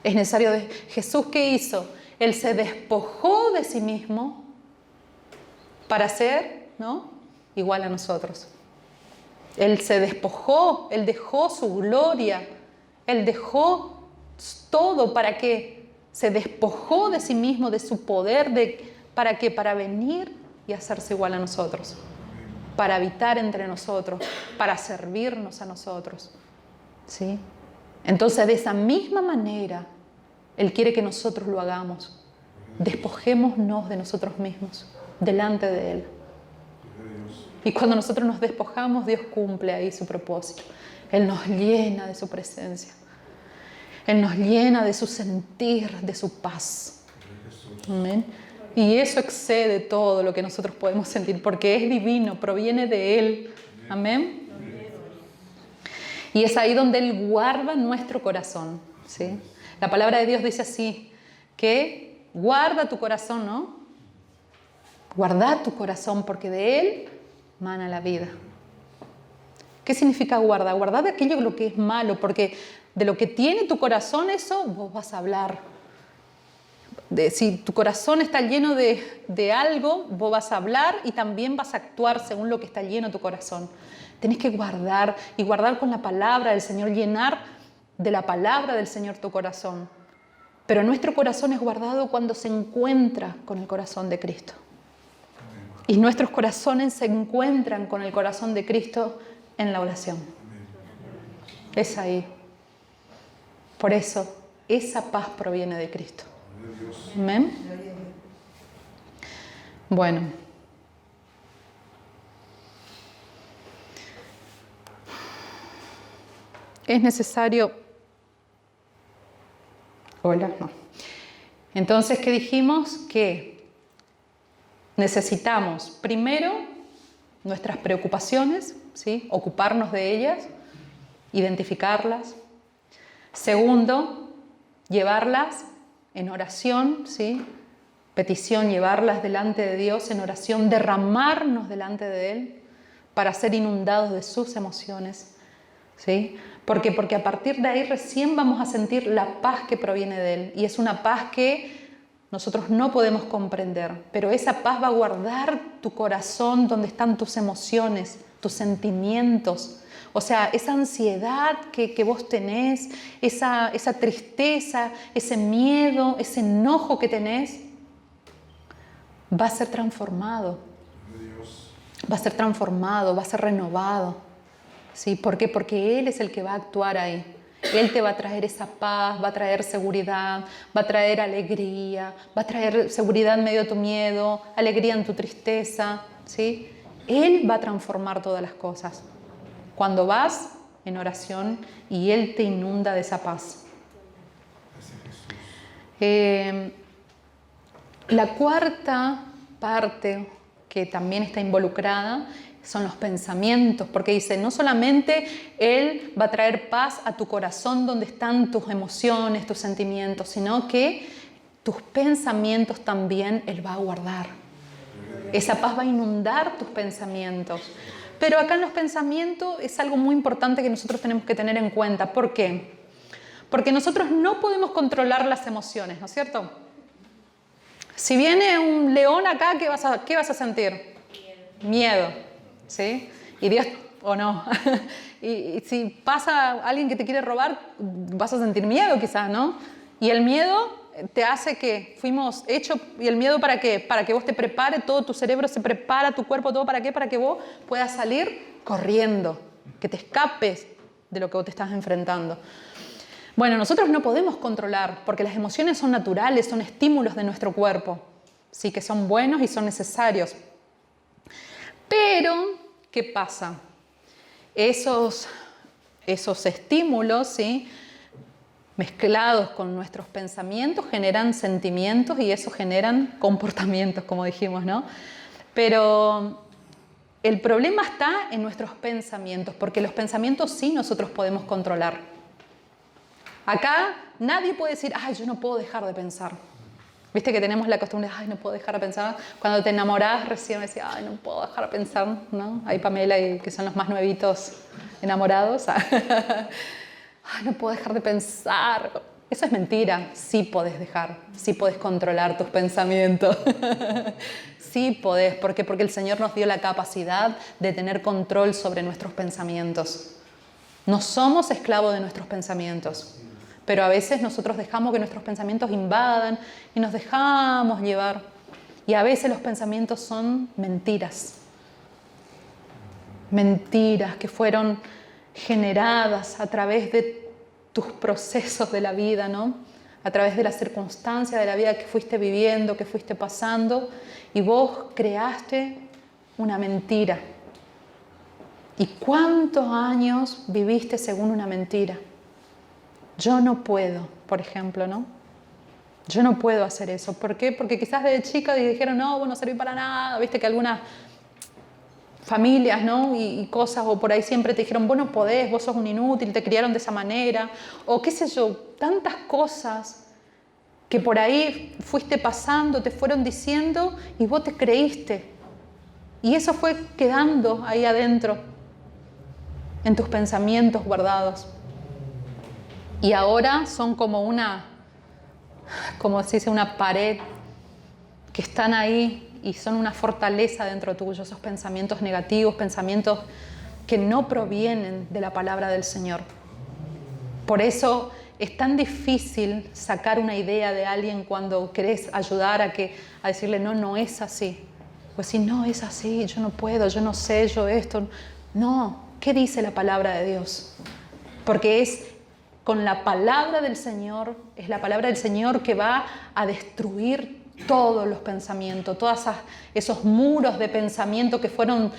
Es necesario... Jesús, ¿qué hizo? Él se despojó de sí mismo para ser, ¿no?, igual a nosotros. Él se despojó, Él dejó su gloria, Él dejó todo. ¿Para qué? Se despojó de sí mismo, de su poder. ¿Para qué? Para venir y hacerse igual a nosotros. Para habitar entre nosotros, para servirnos a nosotros. ¿Sí? Entonces, de esa misma manera, Él quiere que nosotros lo hagamos. Despojémonos de nosotros mismos, delante de Él. Y cuando nosotros nos despojamos, Dios cumple ahí su propósito. Él nos llena de su presencia. Él nos llena de su sentir, de su paz. Amén. Y eso excede todo lo que nosotros podemos sentir, porque es divino, proviene de Él. Amén. Y es ahí donde Él guarda nuestro corazón, ¿sí? La palabra de Dios dice así, que guarda tu corazón, ¿no? Guarda tu corazón, porque de Él mana la vida. ¿Qué significa guardar? Guardar de aquello lo que es malo, porque de lo que tiene tu corazón, eso vos vas a hablar. Si tu corazón está lleno de algo, vos vas a hablar y también vas a actuar según lo que está lleno tu corazón. Tenés que guardar, y guardar con la palabra del Señor, llenar de la palabra del Señor tu corazón. Pero nuestro corazón es guardado cuando se encuentra con el corazón de Cristo. Y nuestros corazones se encuentran con el corazón de Cristo en la oración. Es ahí. Por eso, esa paz proviene de Cristo. Amén. Bueno. Es necesario... Hola, no. Entonces, ¿qué dijimos? Que necesitamos, primero, nuestras preocupaciones, ¿sí? Ocuparnos de ellas, identificarlas. Segundo, llevarlas en oración, ¿sí? Petición, llevarlas delante de Dios en oración, derramarnos delante de Él para ser inundados de sus emociones, ¿sí? ¿Por qué? Porque a partir de ahí recién vamos a sentir la paz que proviene de Él. Y es una paz que nosotros no podemos comprender, pero esa paz va a guardar tu corazón donde están tus emociones, tus sentimientos. O sea, esa ansiedad que vos tenés, esa tristeza, ese miedo, ese enojo que tenés, va a ser transformado. Va a ser transformado, va a ser renovado. ¿Sí? ¿Por qué? Porque Él es el que va a actuar ahí. Él te va a traer esa paz, va a traer seguridad, va a traer alegría, va a traer seguridad en medio de tu miedo, alegría en tu tristeza, ¿sí? Él va a transformar todas las cosas. Cuando vas en oración y Él te inunda de esa paz. La cuarta parte que también está involucrada son los pensamientos, porque dice, no solamente Él va a traer paz a tu corazón donde están tus emociones, tus sentimientos, sino que tus pensamientos también Él va a guardar. Esa paz va a inundar tus pensamientos. Pero acá en los pensamientos es algo muy importante que nosotros tenemos que tener en cuenta. ¿Por qué? Porque nosotros no podemos controlar las emociones, ¿no es cierto? Si viene un león acá, ¿qué vas a sentir? Miedo, ¿sí? Y Dios, o no. y si pasa alguien que te quiere robar, vas a sentir miedo quizás, ¿no? Y el miedo te hace que fuimos hechos, ¿y el miedo para qué? Para que vos te prepares, todo tu cerebro se prepara, tu cuerpo, todo, ¿para qué? Para que vos puedas salir corriendo, que te escapes de lo que vos te estás enfrentando. Bueno, nosotros no podemos controlar, porque las emociones son naturales, son estímulos de nuestro cuerpo, sí, que son buenos y son necesarios. Pero, ¿qué pasa? Esos estímulos, ¿sí?, mezclados con nuestros pensamientos, generan sentimientos y eso generan comportamientos, como dijimos, ¿no? Pero el problema está en nuestros pensamientos, porque los pensamientos sí nosotros podemos controlar. Acá nadie puede decir, ay, yo no puedo dejar de pensar. Viste que tenemos la costumbre de, ay, no puedo dejar de pensar. Cuando te enamorás recién me decía, ay, no puedo dejar de pensar, ¿no? Hay Pamela y que son los más nuevitos enamorados. Ay, no puedo dejar de pensar. Eso es mentira. Sí podés dejar, sí podés controlar tus pensamientos. Sí podés. ¿Por qué? Porque el Señor nos dio la capacidad de tener control sobre nuestros pensamientos. No somos esclavos de nuestros pensamientos, pero a veces nosotros dejamos que nuestros pensamientos invadan y nos dejamos llevar. Y a veces los pensamientos son mentiras. Mentiras que fueron generadas a través de tus procesos de la vida, ¿no? A través de las circunstancias de la vida que fuiste viviendo, que fuiste pasando, y vos creaste una mentira. ¿Y cuántos años viviste según una mentira? Yo no puedo, por ejemplo, ¿no? Yo no puedo hacer eso. ¿Por qué? Porque quizás desde chica dijeron, no, vos no servís para nada. Viste que algunas familias, ¿no? y cosas, o por ahí siempre te dijeron, vos no podés, vos sos un inútil, te criaron de esa manera, o qué sé yo, tantas cosas que por ahí fuiste pasando, te fueron diciendo y vos te creíste. Y eso fue quedando ahí adentro, en tus pensamientos guardados. Y ahora son como se dice, una pared que están ahí y son una fortaleza dentro tuyo, esos pensamientos negativos, pensamientos que no provienen de la palabra del Señor. Por eso es tan difícil sacar una idea de alguien cuando querés ayudar a decirle, no es así. Pues si no es así, yo no puedo, yo no sé, yo esto. No, ¿qué dice la palabra de Dios? Porque es con la palabra del Señor, es la palabra del Señor que va a destruir todos los pensamientos, todos esos muros de pensamiento que fueron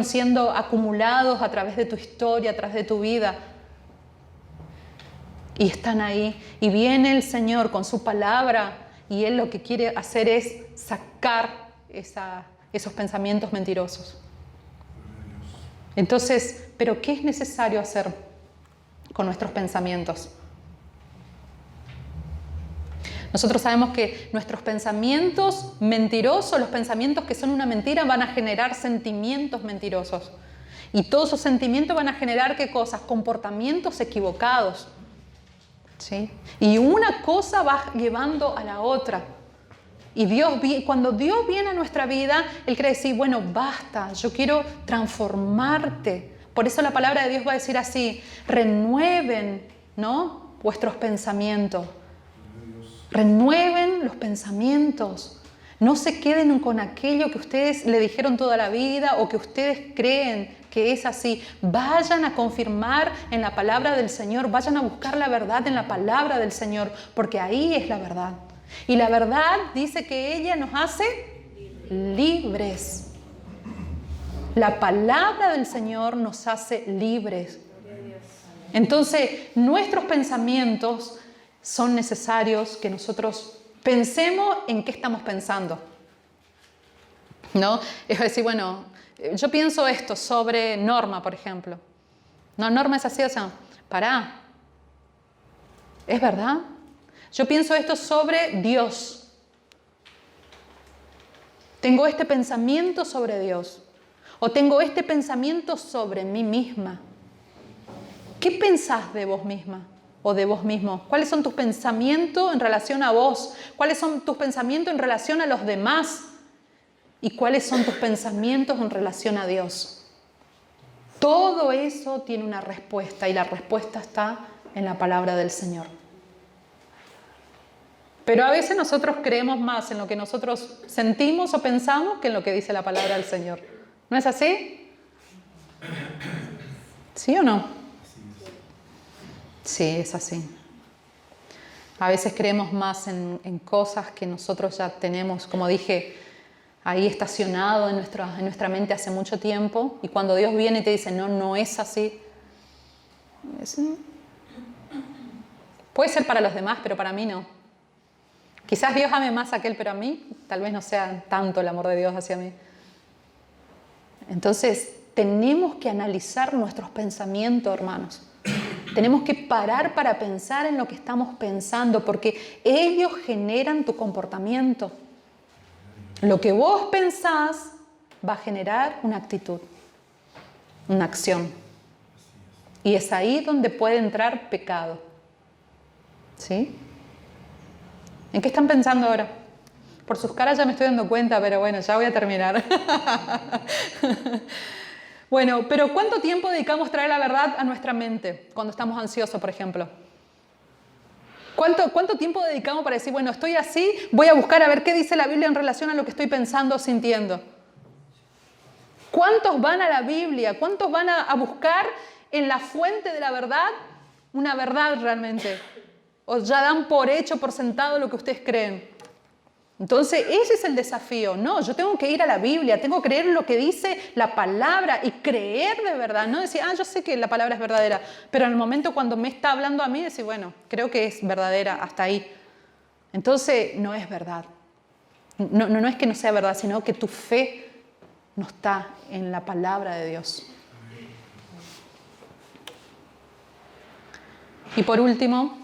siendo acumulados a través de tu historia, a través de tu vida. Y están ahí. Y viene el Señor con su palabra y Él lo que quiere hacer es sacar esos pensamientos mentirosos. Entonces, ¿pero qué es necesario hacer con nuestros pensamientos? Nosotros sabemos que nuestros pensamientos mentirosos, los pensamientos que son una mentira, van a generar sentimientos mentirosos. Y todos esos sentimientos van a generar, ¿qué cosas? Comportamientos equivocados. ¿Sí? Y una cosa va llevando a la otra. Y cuando Dios viene a nuestra vida, Él quiere decir, bueno, basta, yo quiero transformarte. Por eso la palabra de Dios va a decir así, renueven, ¿no?, vuestros pensamientos. Renueven los pensamientos. No se queden con aquello que ustedes le dijeron toda la vida o que ustedes creen que es así. Vayan a confirmar en la palabra del Señor. Vayan a buscar la verdad en la palabra del Señor, porque ahí es la verdad. Y la verdad dice que ella nos hace libres. La palabra del Señor nos hace libres. Entonces, nuestros pensamientos son necesarios que nosotros pensemos en qué estamos pensando. ¿no? Es decir, bueno, yo pienso esto sobre Norma, por ejemplo. No, Norma es así, o sea, pará. ¿Es verdad? Yo pienso esto sobre Dios. Tengo este pensamiento sobre Dios. O tengo este pensamiento sobre mí misma. ¿Qué pensás de vos misma o de vos mismo? ¿Cuáles son tus pensamientos en relación a vos? ¿Cuáles son tus pensamientos en relación a los demás? ¿Y cuáles son tus pensamientos en relación a Dios? Todo eso tiene una respuesta y la respuesta está en la palabra del Señor. Pero a veces nosotros creemos más en lo que nosotros sentimos o pensamos que en lo que dice la palabra del Señor. ¿No es así? ¿Sí o no? Sí, es así. A veces creemos más en cosas que nosotros ya tenemos, como dije, ahí estacionado en nuestra mente hace mucho tiempo, y cuando Dios viene y te dice, no, no es así. Puede ser para los demás, pero para mí no. Quizás Dios ame más a aquel, pero a mí tal vez no sea tanto el amor de Dios hacia mí. Entonces, tenemos que analizar nuestros pensamientos, hermanos. Tenemos que parar para pensar en lo que estamos pensando, porque ellos generan tu comportamiento. Lo que vos pensás va a generar una actitud, una acción. Y es ahí donde puede entrar pecado. ¿Sí? ¿En qué están pensando ahora? Por sus caras ya me estoy dando cuenta, pero bueno, ya voy a terminar. Bueno, pero ¿cuánto tiempo dedicamos a traer la verdad a nuestra mente cuando estamos ansiosos, por ejemplo? ¿Cuánto tiempo dedicamos para decir, bueno, estoy así, voy a buscar a ver qué dice la Biblia en relación a lo que estoy pensando o sintiendo? ¿Cuántos van a la Biblia? ¿Cuántos van a buscar en la fuente de la verdad una verdad realmente? ¿O ya dan por hecho, por sentado lo que ustedes creen? Entonces, ese es el desafío. No, yo tengo que ir a la Biblia, tengo que creer lo que dice la palabra y creer de verdad. No decir, yo sé que la palabra es verdadera, pero en el momento cuando me está hablando a mí, decir, bueno, creo que es verdadera hasta ahí. Entonces, no es verdad. No es que no sea verdad, sino que tu fe no está en la palabra de Dios. Y por último,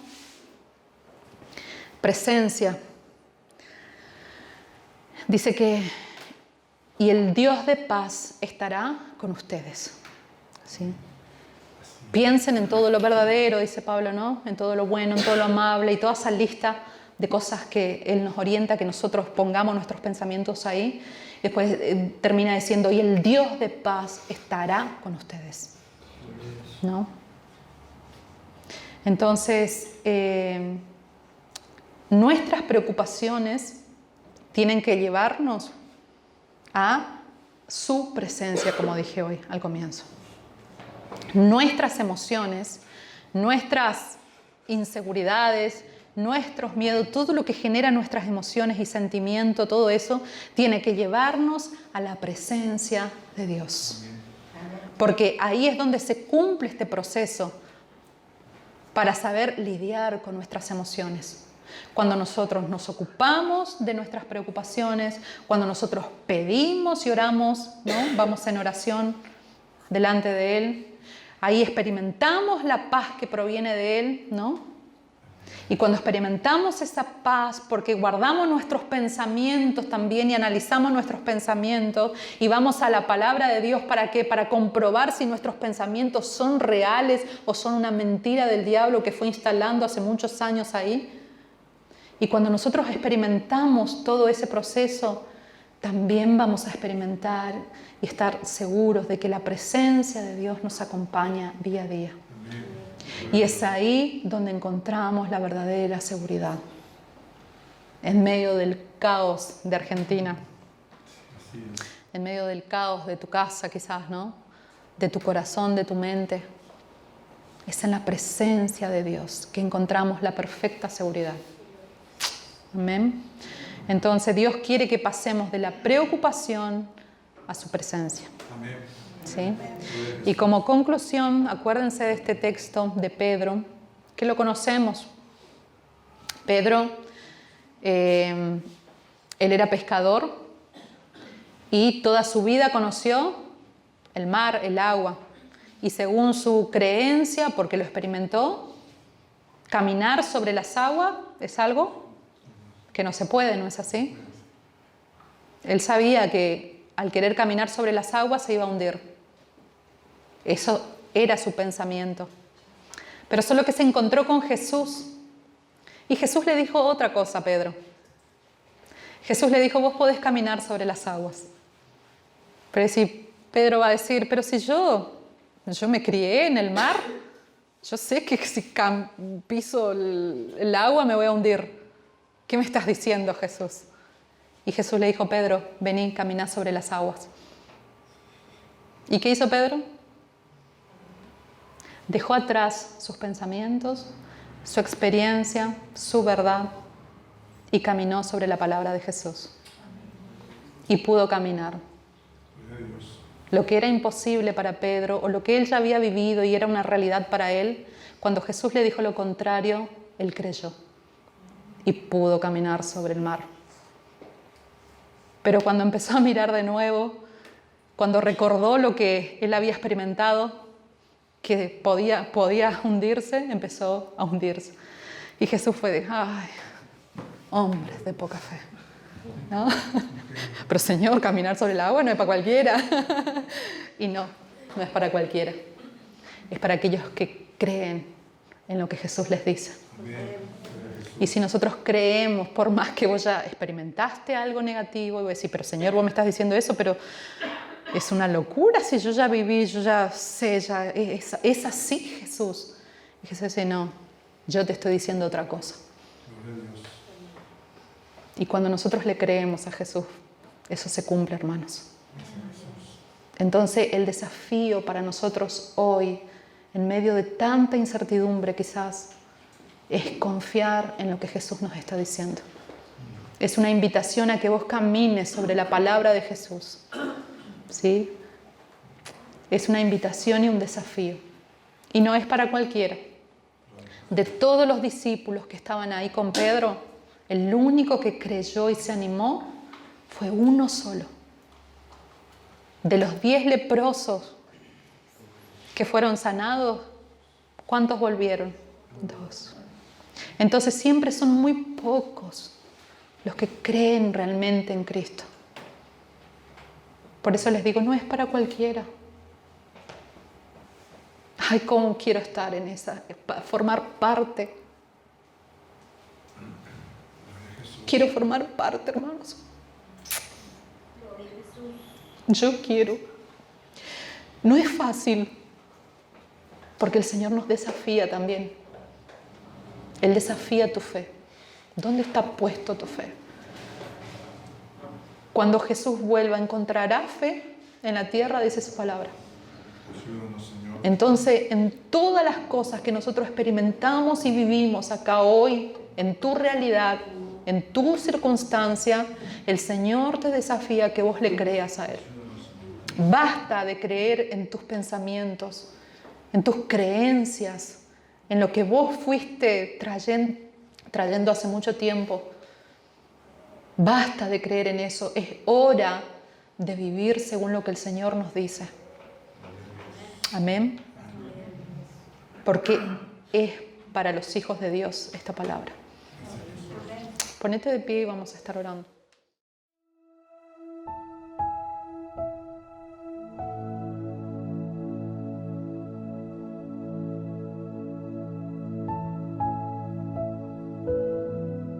presencia. Dice que, y el Dios de paz estará con ustedes. ¿Sí? Piensen en todo lo verdadero, dice Pablo, ¿no? En todo lo bueno, en todo lo amable y toda esa lista de cosas que Él nos orienta, que nosotros pongamos nuestros pensamientos ahí. Después termina diciendo, y el Dios de paz estará con ustedes. ¿No? Entonces, nuestras preocupaciones tienen que llevarnos a su presencia, como dije hoy al comienzo. Nuestras emociones, nuestras inseguridades, nuestros miedos, todo lo que genera nuestras emociones y sentimientos, todo eso tiene que llevarnos a la presencia de Dios. Porque ahí es donde se cumple este proceso para saber lidiar con nuestras emociones. Cuando nosotros nos ocupamos de nuestras preocupaciones, cuando nosotros pedimos y oramos, ¿no? Vamos en oración delante de Él, ahí experimentamos la paz que proviene de Él, ¿no? Y cuando experimentamos esa paz, porque guardamos nuestros pensamientos también y analizamos nuestros pensamientos y vamos a la palabra de Dios, ¿para qué? Para comprobar si nuestros pensamientos son reales o son una mentira del diablo que fue instalando hace muchos años ahí. Y cuando nosotros experimentamos todo ese proceso, también vamos a experimentar y estar seguros de que la presencia de Dios nos acompaña día a día. Y es ahí donde encontramos la verdadera seguridad. En medio del caos de Argentina, en medio del caos de tu casa quizás, ¿no? De tu corazón, de tu mente. Es en la presencia de Dios que encontramos la perfecta seguridad. Amén. Entonces Dios quiere que pasemos de la preocupación a su presencia. Amén. ¿Sí? Y como conclusión, acuérdense de este texto de Pedro, que lo conocemos. Pedro, él era pescador Y toda su vida conoció el mar, el agua. Y según su creencia, porque lo experimentó, caminar sobre las aguas es algo que no se puede, ¿no es así? Él sabía que al querer caminar sobre las aguas se iba a hundir. Eso era su pensamiento. Pero solo que se encontró con Jesús. Y Jesús le dijo otra cosa a Pedro. Jesús le dijo, vos podés caminar sobre las aguas. Pero si Pedro va a decir, pero si yo me crié en el mar, yo sé que si piso el agua me voy a hundir. ¿Qué me estás diciendo, Jesús? Y Jesús le dijo, Pedro, vení, caminá sobre las aguas. ¿Y qué hizo Pedro? Dejó atrás sus pensamientos, su experiencia, su verdad y caminó sobre la palabra de Jesús. Y pudo caminar. Lo que era imposible para Pedro o lo que él ya había vivido y era una realidad para él, cuando Jesús le dijo lo contrario, él creyó y pudo caminar sobre el mar. Pero cuando empezó a mirar de nuevo, cuando recordó lo que él había experimentado, que podía hundirse, empezó a hundirse. Y Jesús fue de, ay, hombres de poca fe, ¿no? Pero Señor, caminar sobre el agua no es para cualquiera. Y no es para cualquiera. Es para aquellos que creen en lo que Jesús les dice. Y si nosotros creemos, por más que vos ya experimentaste algo negativo, y vos decís, pero Señor, vos me estás diciendo eso, pero es una locura si yo ya viví, yo ya sé, ya es así Jesús. Y Jesús dice, no, yo te estoy diciendo otra cosa. Y cuando nosotros le creemos a Jesús, eso se cumple, hermanos. Entonces el desafío para nosotros hoy, en medio de tanta incertidumbre quizás, es confiar en lo que Jesús nos está diciendo. Es una invitación a que vos camines sobre la palabra de Jesús. ¿Sí? Es una invitación y un desafío. Y no es para cualquiera. De todos los discípulos que estaban ahí con Pedro, el único que creyó y se animó fue uno solo. De los 10 leprosos que fueron sanados, ¿cuántos volvieron? 2. Entonces siempre son muy pocos los que creen realmente en Cristo. Por eso les digo, no es para cualquiera. Ay, cómo quiero estar en esa, formar parte. Quiero formar parte, hermanos. Yo quiero. No es fácil, porque el Señor nos desafía también. Él desafía tu fe. ¿Dónde está puesto tu fe? Cuando Jesús vuelva, ¿encontrará fe en la tierra? Dice su palabra. Entonces, en todas las cosas que nosotros experimentamos y vivimos acá hoy, en tu realidad, en tu circunstancia, el Señor te desafía a que vos le creas a Él. Basta de creer en tus pensamientos, en tus creencias, en lo que vos fuiste trayendo hace mucho tiempo. Basta de creer en eso. Es hora de vivir según lo que el Señor nos dice. Amén. Porque es para los hijos de Dios esta palabra. Ponete de pie y vamos a estar orando.